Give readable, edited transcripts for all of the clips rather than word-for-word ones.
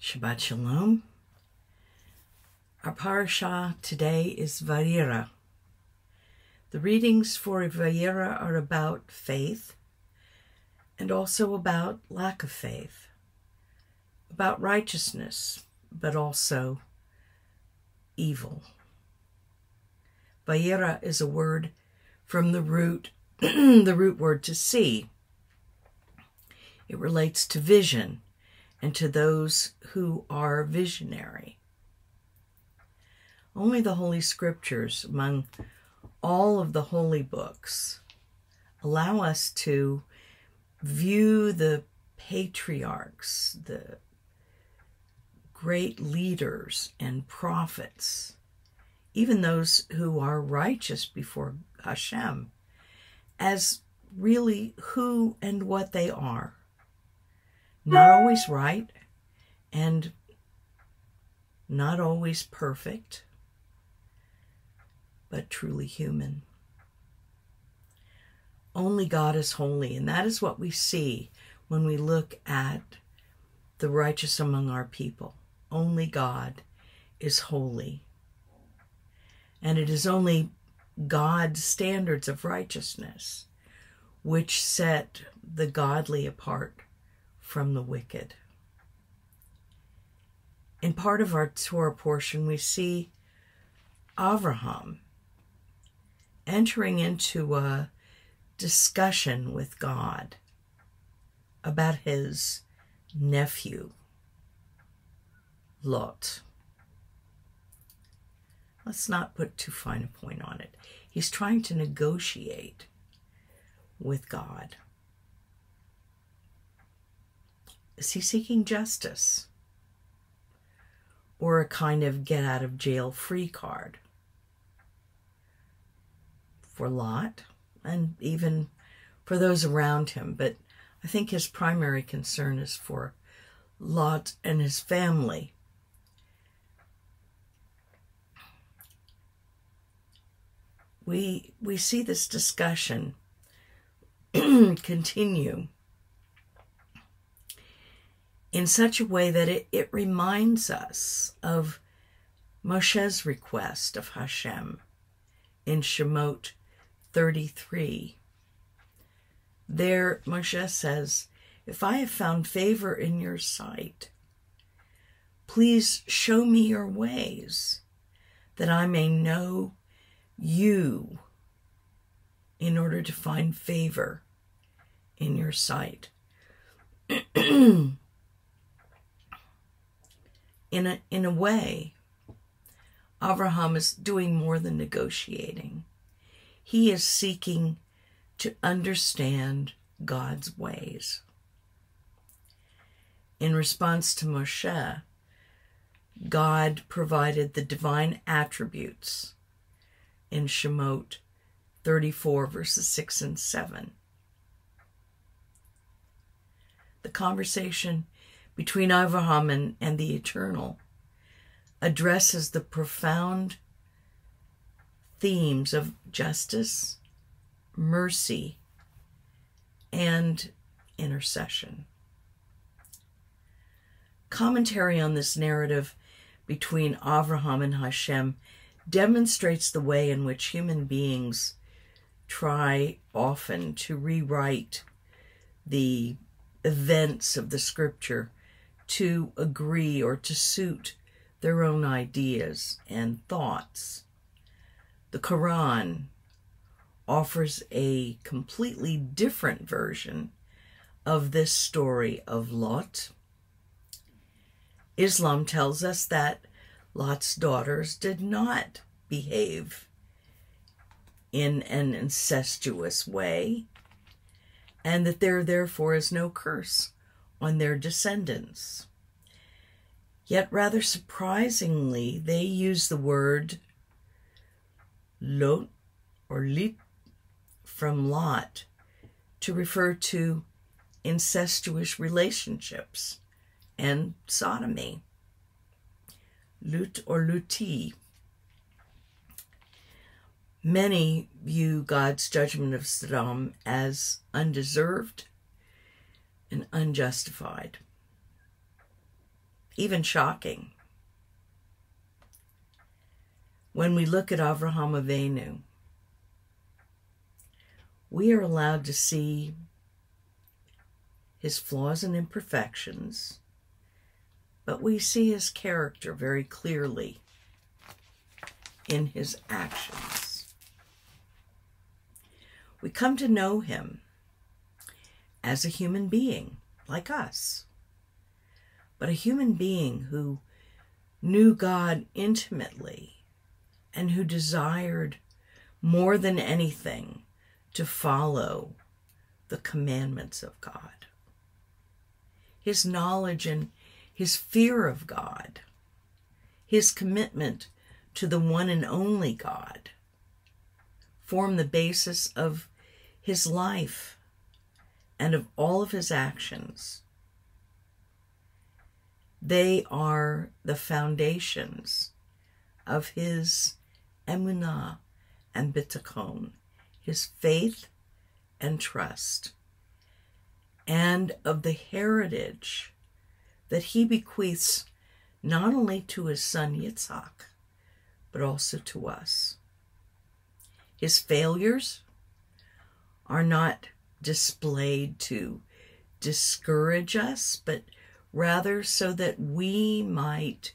Shabbat Shalom. Our parashah today is Vayera. The readings for Vayera are about faith and also about lack of faith, about righteousness, but also evil. Vayera is a word from the root word to see. It relates to vision and to those who are visionary. Only the Holy Scriptures, among all of the holy books, allow us to view the patriarchs, the great leaders and prophets, even those who are righteous before Hashem, as really who and what they are. Not always right, and not always perfect, but truly human. Only God is holy, and that is what we see when we look at the righteous among our people. Only God is holy. And it is only God's standards of righteousness which set the godly apart from the wicked. In part of our Torah portion, we see Abraham entering into a discussion with God about his nephew, Lot. Let's not put too fine a point on it. He's trying to negotiate with God. Is he seeking justice or a kind of get-out-of-jail-free card for Lot and even for those around him? But I think his primary concern is for Lot and his family. We see this discussion continue in such a way that it reminds us of Moshe's request of Hashem in Shemot 33. There, Moshe says, "If I have found favor in your sight, please show me your ways, that I may know you in order to find favor in your sight." In a way, Abraham is doing more than negotiating. He is seeking to understand God's ways. In response to Moshe, God provided the divine attributes in Shemot 34, verses 6 and 7. The conversation between Abraham and the Eternal addresses the profound themes of justice, mercy, and intercession. Commentary on this narrative between Abraham and Hashem demonstrates the way in which human beings try often to rewrite the events of the Scripture to agree or to suit their own ideas and thoughts. The Quran offers a completely different version of this story of Lot. Islam tells us that Lot's daughters did not behave in an incestuous way, and that there therefore is no curse on their descendants. Yet rather surprisingly, they use the word lot or lit from Lot to refer to incestuous relationships and sodomy. Lut or luti. Many view God's judgment of Sodom as undeserved and unjustified. even shocking. When we look at Avraham Avinu, we are allowed to see his flaws and imperfections, but we see his character very clearly in his actions. We come to know him as a human being like us, but a human being who knew God intimately and who desired more than anything to follow the commandments of God. His knowledge and his fear of God, his commitment to the one and only God, form the basis of his life and of all of his actions. They are the foundations of his emunah and bitachon, his faith and trust, and of the heritage that he bequeaths not only to his son Yitzhak, but also to us. His failures are not displayed to discourage us, but rather so that we might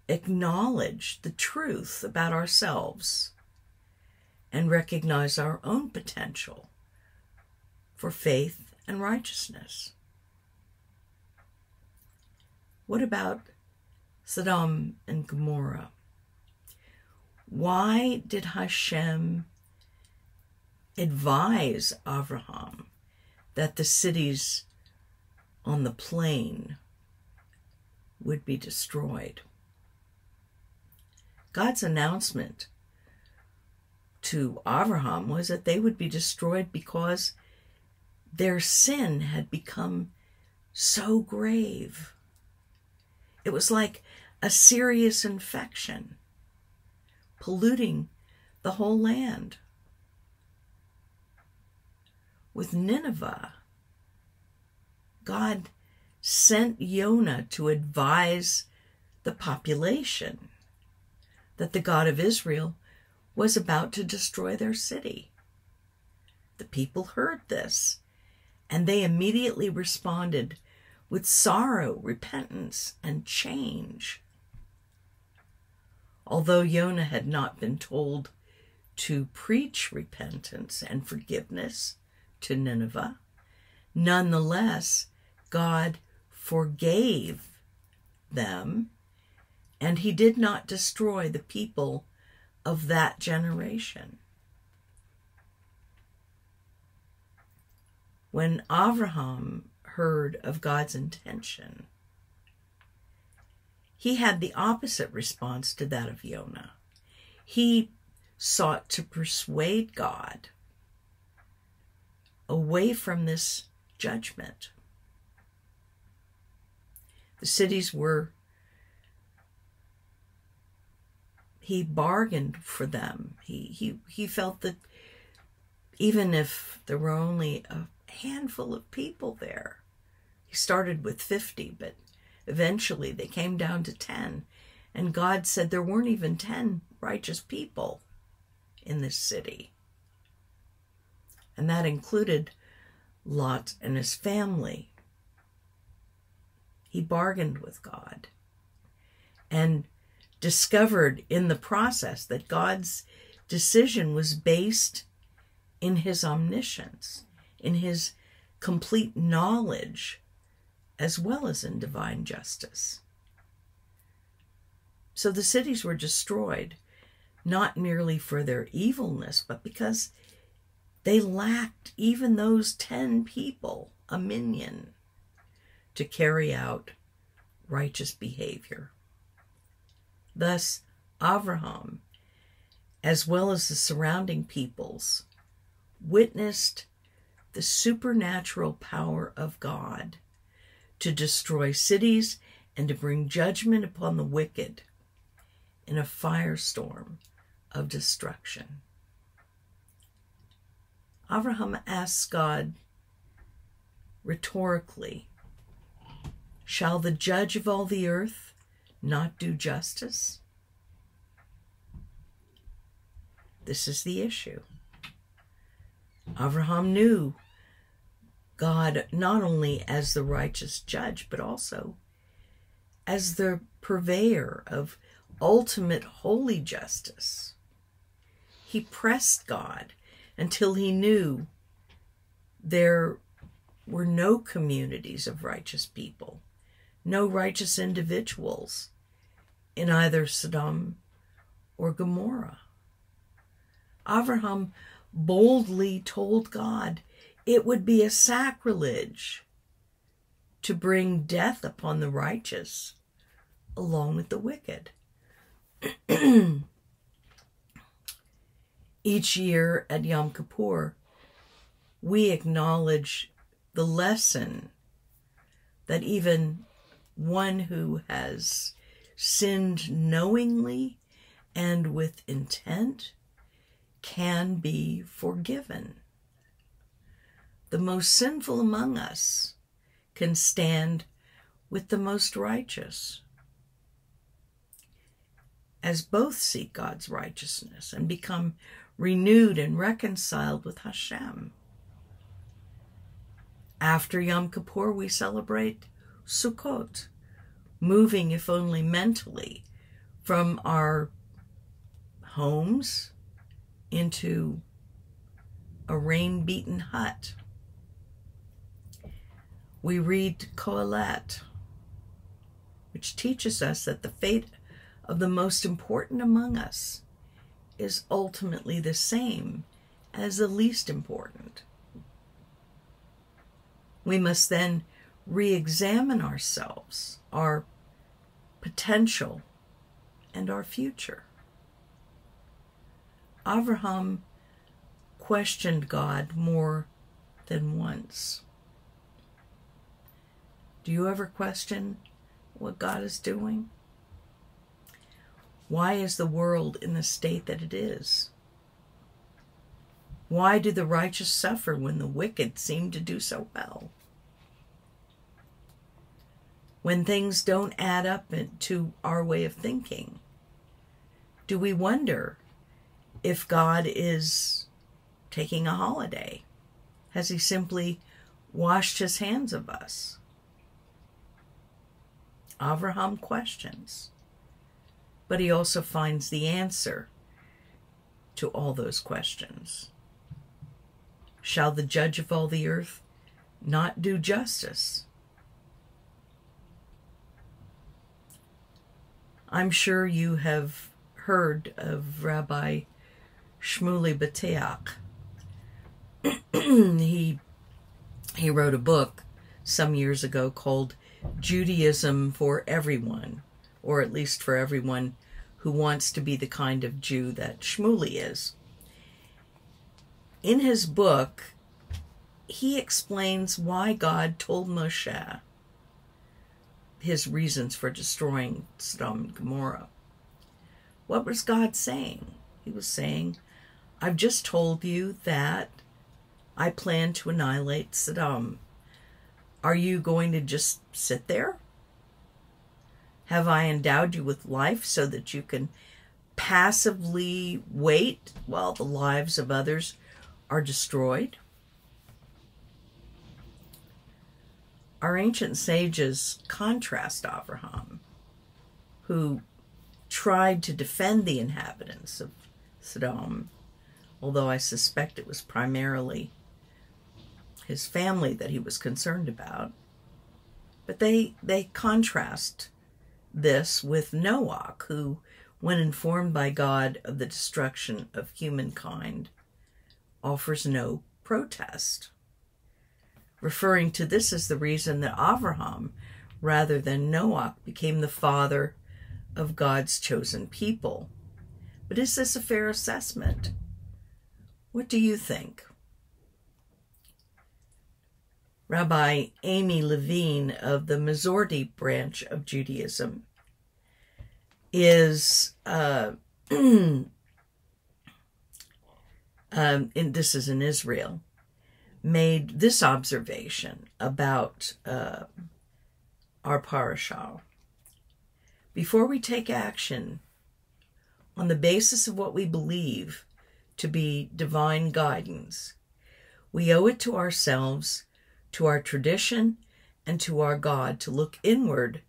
acknowledge the truth about ourselves and recognize our own potential for faith and righteousness. What about Sodom and Gomorrah? Why did Hashem advise Abraham that the cities on the plain would be destroyed? God's announcement to Abraham was that they would be destroyed because their sin had become so grave. It was like a serious infection, polluting the whole land. With Nineveh, God sent Jonah to advise the population that the God of Israel was about to destroy their city. The people heard this, and they immediately responded with sorrow, repentance, and change. Although Jonah had not been told to preach repentance and forgiveness to Nineveh, nonetheless, God forgave them, and he did not destroy the people of that generation. When Abraham heard of God's intention, he had the opposite response to that of Jonah. He sought to persuade God away from this judgment. The cities were, he bargained for them. He felt that even if there were only a handful of people there, he started with 50, but eventually they came down to 10. And God said there weren't even 10 righteous people in this city. And that included Lot and his family. He bargained with God and discovered in the process that God's decision was based in his omniscience, in his complete knowledge, as well as in divine justice. So the cities were destroyed, not merely for their evilness, but because they lacked even those 10 people, a minion, to carry out righteous behavior. Thus, Abraham, as well as the surrounding peoples, witnessed the supernatural power of God to destroy cities and to bring judgment upon the wicked in a firestorm of destruction. Abraham asks God rhetorically, Shall the judge of all the earth not do justice? This is the issue. Avraham knew God not only as the righteous judge, but also as the purveyor of ultimate holy justice. He pressed God until he knew there were no communities of righteous people, no righteous individuals in either Sodom or Gomorrah. Avraham boldly told God it would be a sacrilege to bring death upon the righteous along with the wicked. Each year at Yom Kippur, we acknowledge the lesson that even one who has sinned knowingly and with intent can be forgiven. The most sinful among us can stand with the most righteous, as both seek God's righteousness and become renewed and reconciled with Hashem. After Yom Kippur, we celebrate Sukkot, moving, if only mentally, from our homes into a rain-beaten hut. We read Kohelet, which teaches us that the fate of the most important among us is ultimately the same as the least important. We must then re-examine ourselves, our potential, and our future. Avraham questioned God more than once. Do you ever question what God is doing? Why is the world in the state that it is? Why do the righteous suffer when the wicked seem to do so well? When things don't add up to our way of thinking, do we wonder if God is taking a holiday? Has he simply washed his hands of us? Avraham questions, but he also finds the answer to all those questions. Shall the judge of all the earth not do justice? I'm sure you have heard of Rabbi Shmuley Bateach. He wrote a book some years ago called Judaism for Everyone, or at least for everyone who wants to be the kind of Jew that Shmuley is. In his book, he explains why God told Moshe his reasons for destroying Sodom and Gomorrah. What was God saying? He was saying, I've just told you that I plan to annihilate Sodom. Are you going to just sit there? Have I endowed you with life so that you can passively wait while the lives of others are destroyed? Our ancient sages contrast Avraham, who tried to defend the inhabitants of Sodom, although I suspect it was primarily his family that he was concerned about. But they contrast this with Noah, who, when informed by God of the destruction of humankind, offers no protest, referring to this as the reason that Avraham, rather than Noah, became the father of God's chosen people. But is this a fair assessment? What do you think? Rabbi Amy Levine of the Masorti branch of Judaism is, this is in Israel, made this observation about our parashah. Before we take action on the basis of what we believe to be divine guidance, we owe it to ourselves, to our tradition, and to our God to look inward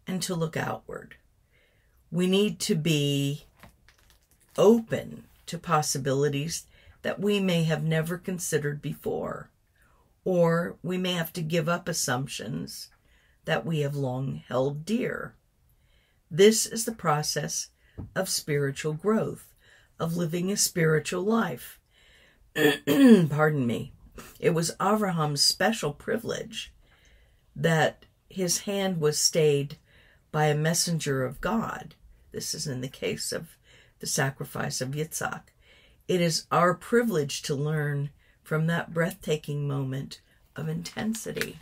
and to look outward. We need to be open to possibilities that we may have never considered before, or we may have to give up assumptions that we have long held dear. This is the process of spiritual growth, of living a spiritual life. Pardon me. It was Abraham's special privilege that his hand was stayed by a messenger of God. This is in the case of the sacrifice of Yitzhak. It is our privilege to learn from that breathtaking moment of intensity.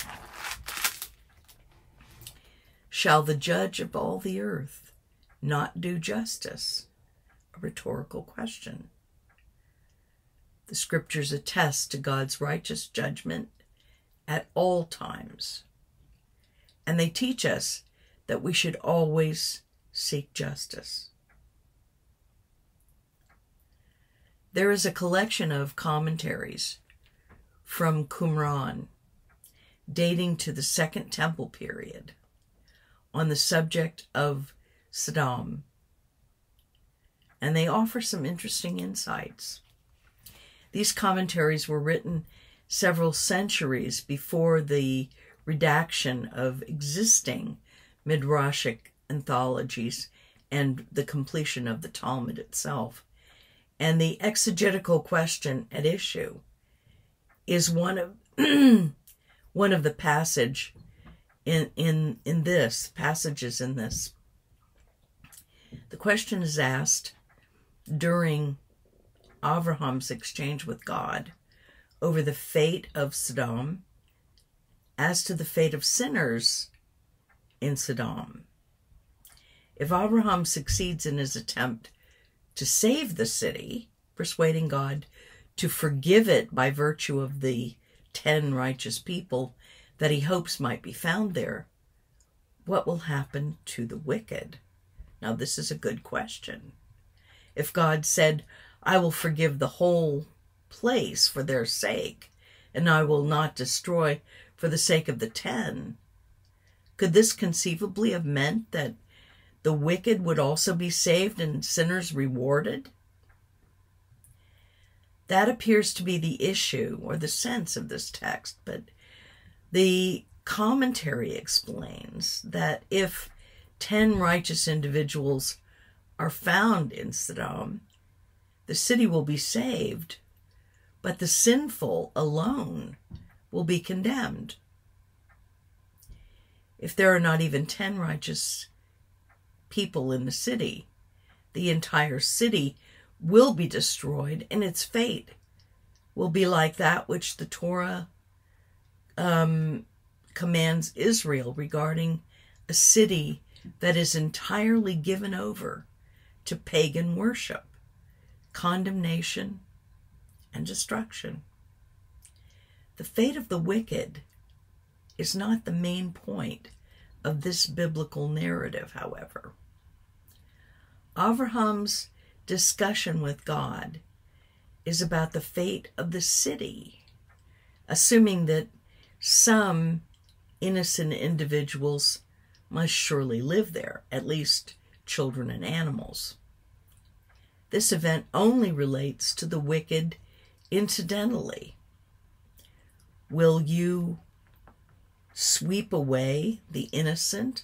Shall the judge of all the earth not do justice? A rhetorical question. The scriptures attest to God's righteous judgment at all times, and they teach us that we should always seek justice. There is a collection of commentaries from Qumran dating to the Second Temple period on the subject of Sodom, and they offer some interesting insights. These commentaries were written several centuries before the redaction of existing midrashic anthologies and the completion of the Talmud itself. And the exegetical question at issue is one of the passages in this. The question is asked during Abraham's exchange with God over the fate of Sodom as to the fate of sinners in Sodom. If Abraham succeeds in his attempt to save the city, persuading God to forgive it by virtue of the 10 righteous people that he hopes might be found there, what will happen to the wicked? Now, this is a good question. If God said, I will forgive the whole place for their sake, and I will not destroy for the sake of the 10, could this conceivably have meant that the wicked would also be saved and sinners rewarded? That appears to be the issue or the sense of this text, but the commentary explains that if 10 righteous individuals are found in Sodom, the city will be saved, but the sinful alone will be condemned. If there are not even 10 righteous people in the city, the entire city will be destroyed, and its fate will be like that which the Torah commands Israel regarding a city that is entirely given over to pagan worship, condemnation, and destruction. The fate of the wicked is not the main point of this biblical narrative, however. Abraham's discussion with God is about the fate of the city, assuming that some innocent individuals must surely live there, at least children and animals. This event only relates to the wicked incidentally. Will you sweep away the innocent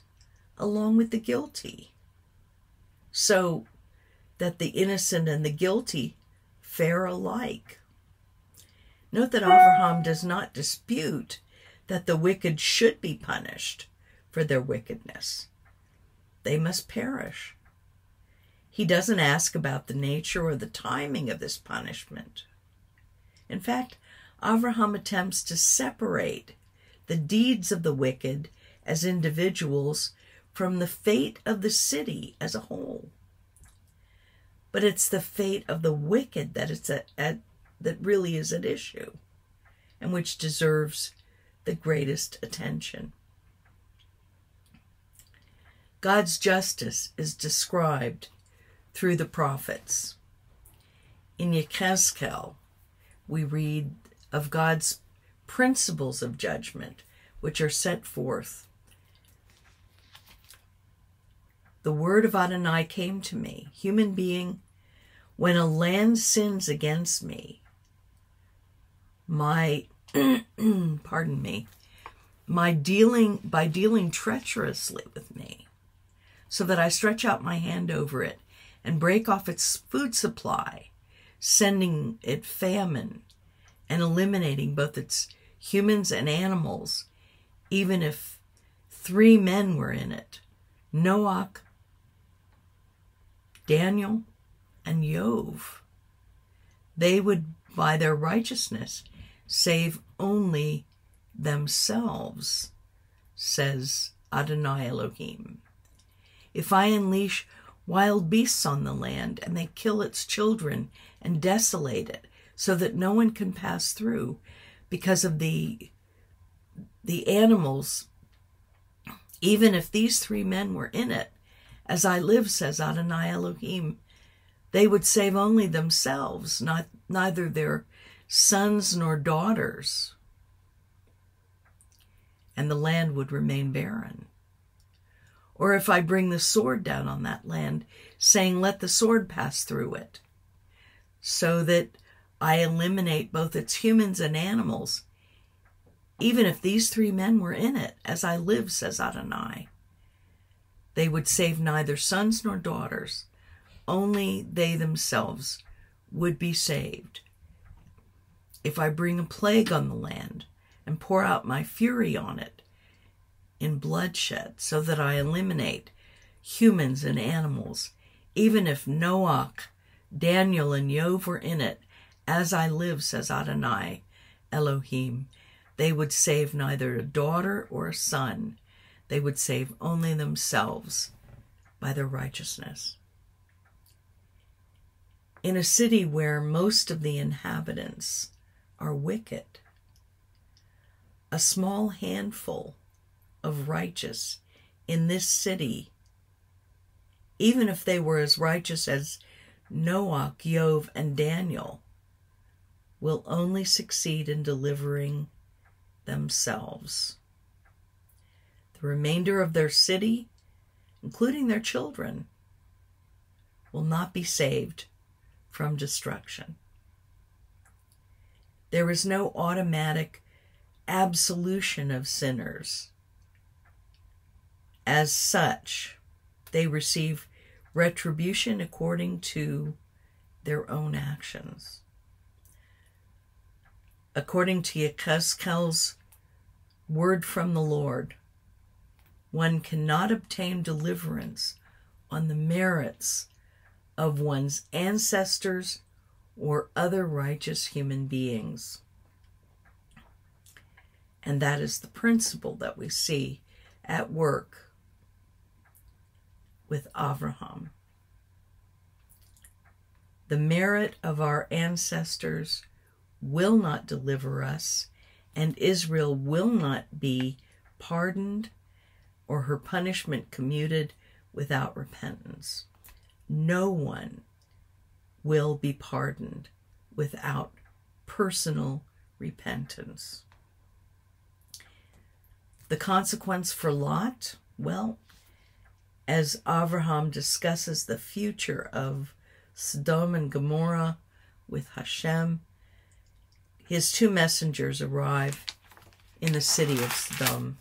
along with the guilty, so that the innocent and the guilty fare alike? Note that Abraham does not dispute that the wicked should be punished for their wickedness. They must perish. He doesn't ask about the nature or the timing of this punishment. In fact, Abraham attempts to separate the deeds of the wicked as individuals from the fate of the city as a whole. But it's the fate of the wicked that really is at issue, and which deserves the greatest attention. God's justice is described through the prophets. In Yechezkel, we read of God's principles of judgment, which are set forth. The word of Adonai came to me, human being, when a land sins against me, by dealing treacherously with me, so that I stretch out my hand over it and break off its food supply, sending it famine and eliminating both its humans and animals, even if 3 men were in it, Noach, Daniel, and Yov. They would, by their righteousness, save only themselves, says Adonai Elohim. If I unleash wild beasts on the land and they kill its children and desolate it so that no one can pass through because of the animals, even if these 3 men were in it, as I live, says Adonai Elohim, they would save only themselves, neither their sons nor daughters, and the land would remain barren. Or if I bring the sword down on that land, saying, let the sword pass through it, so that I eliminate both its humans and animals, even if these 3 men were in it, as I live, says Adonai, they would save neither sons nor daughters, only they themselves would be saved. If I bring a plague on the land and pour out my fury on it in bloodshed, so that I eliminate humans and animals, even if Noach, Daniel, and Yov were in it, as I live, says Adonai Elohim, they would save neither a daughter or a son. They would save only themselves by their righteousness. In a city where most of the inhabitants are wicked, a small handful of righteous in this city, even if they were as righteous as Noach, Yov, and Daniel, will only succeed in delivering themselves. The remainder of their city, including their children, will not be saved from destruction. There is no automatic absolution of sinners. As such, they receive retribution according to their own actions. According to Yechezkel's word from the Lord, one cannot obtain deliverance on the merits of one's ancestors or other righteous human beings. And that is the principle that we see at work with Abraham. The merit of our ancestors will not deliver us, and Israel will not be pardoned or her punishment commuted without repentance. No one will be pardoned without personal repentance. The consequence for Lot, well, as Abraham discusses the future of Sodom and Gomorrah with Hashem, his 2 messengers arrive in the city of Sodom.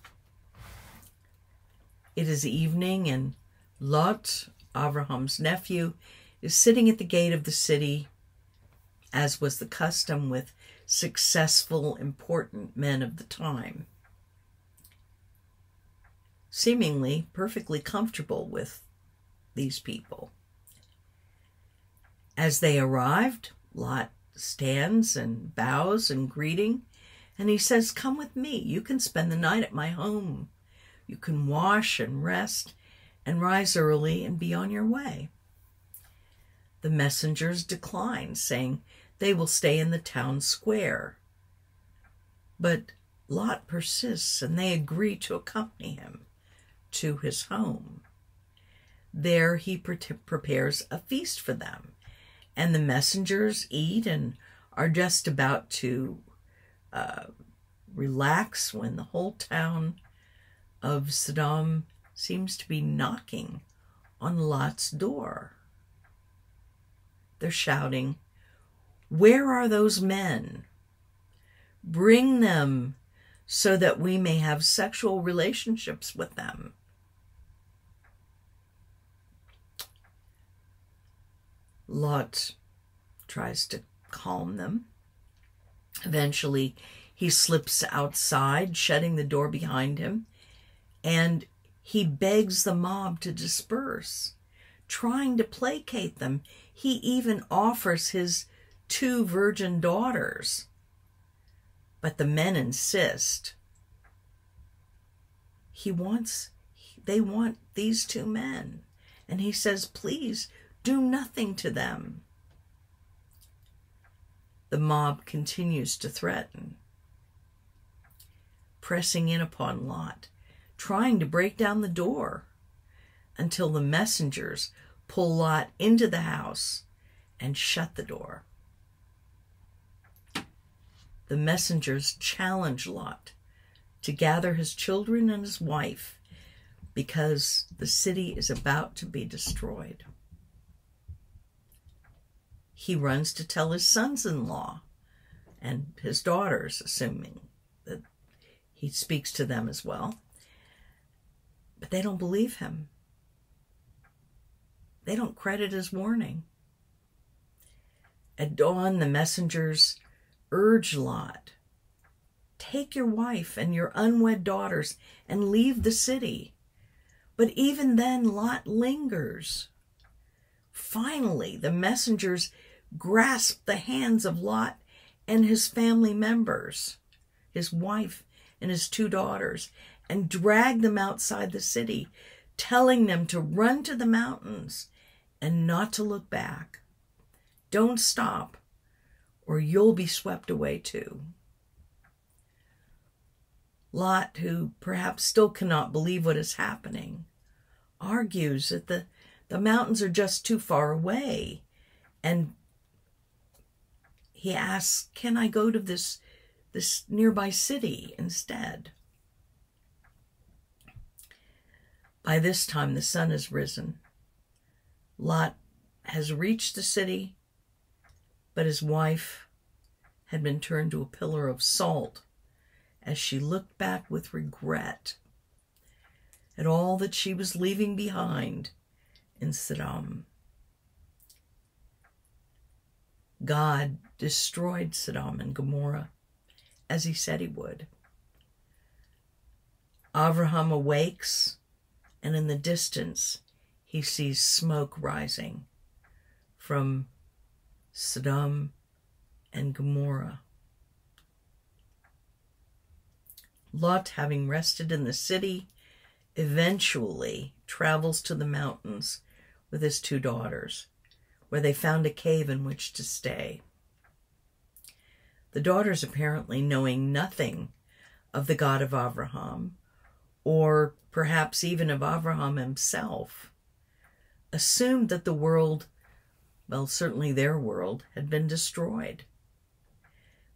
It is evening, and Lot, Abraham's nephew, is sitting at the gate of the city, as was the custom with successful, important men of the time, seemingly perfectly comfortable with these people. As they arrived, Lot stands and bows in greeting, and he says, "Come with me. You can spend the night at my home. You can wash and rest and rise early and be on your way." The messengers decline, saying they will stay in the town square. But Lot persists, and they agree to accompany him to his home. There he prepares a feast for them, and the messengers eat and are just about to relax when the whole town of Sodom seems to be knocking on Lot's door. They're shouting, "Where are those men? Bring them so that we may have sexual relationships with them." Lot tries to calm them. Eventually, he slips outside, shutting the door behind him, and he begs the mob to disperse, trying to placate them. He even offers his 2 virgin daughters, but the men insist. They want these 2 men, and he says, "Please do nothing to them." The mob continues to threaten, pressing in upon Lot, trying to break down the door, until the messengers pull Lot into the house and shut the door. The messengers challenge Lot to gather his children and his wife because the city is about to be destroyed. He runs to tell his sons-in-law and his daughters, assuming that he speaks to them as well. But they don't believe him. They don't credit his warning. At dawn, the messengers urge Lot, "Take your wife and your unwed daughters and leave the city." But even then, Lot lingers. Finally, the messengers grasp the hands of Lot and his family members, his wife and his 2 daughters, and drag them outside the city, telling them to run to the mountains and not to look back. Don't stop, or you'll be swept away too. Lot, who perhaps still cannot believe what is happening, argues that the mountains are just too far away, and he asks, "Can I go to this nearby city instead?" By this time, the sun has risen. Lot has reached the city, but his wife had been turned to a pillar of salt as she looked back with regret at all that she was leaving behind in Sodom. God destroyed Sodom and Gomorrah as he said he would. Abraham awakes, and in the distance he sees smoke rising from Sodom and Gomorrah. Lot, having rested in the city, eventually travels to the mountains with his 2 daughters, where they found a cave in which to stay. The daughters, apparently knowing nothing of the God of Abraham, or perhaps even of Abraham himself, assumed that the world, well, certainly their world, had been destroyed.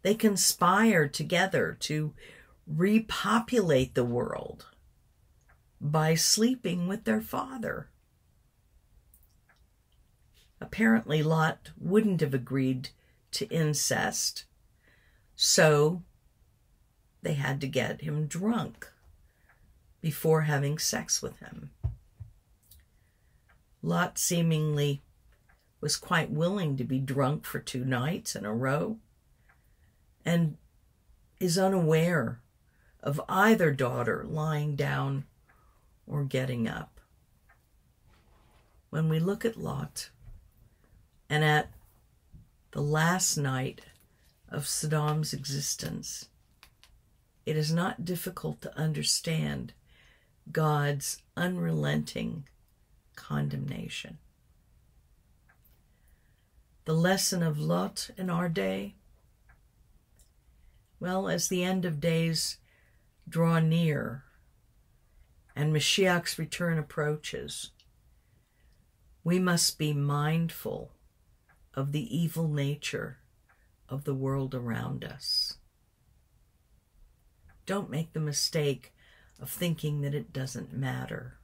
They conspired together to repopulate the world by sleeping with their father. Apparently, Lot wouldn't have agreed to incest, so they had to get him drunk before having sex with him. Lot seemingly was quite willing to be drunk for 2 nights in a row, and is unaware of either daughter lying down or getting up. When we look at Lot and at the last night of Sodom's existence, it is not difficult to understand God's unrelenting condemnation. The lesson of Lot in our day? Well, as the end of days draw near and Mashiach's return approaches, We must be mindful of the evil nature of the world around us. Don't make the mistake of thinking that it doesn't matter.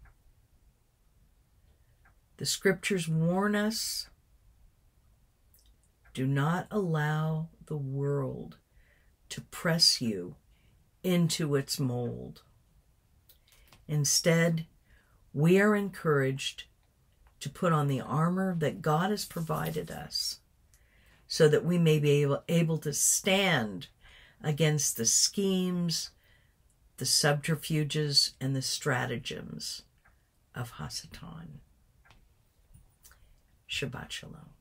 The scriptures warn us, do not allow the world to press you into its mold. Instead, we are encouraged to put on the armor that God has provided us so that we may be able to stand against the schemes, the subterfuges, and the stratagems of Hasatan. Shabbat Shalom.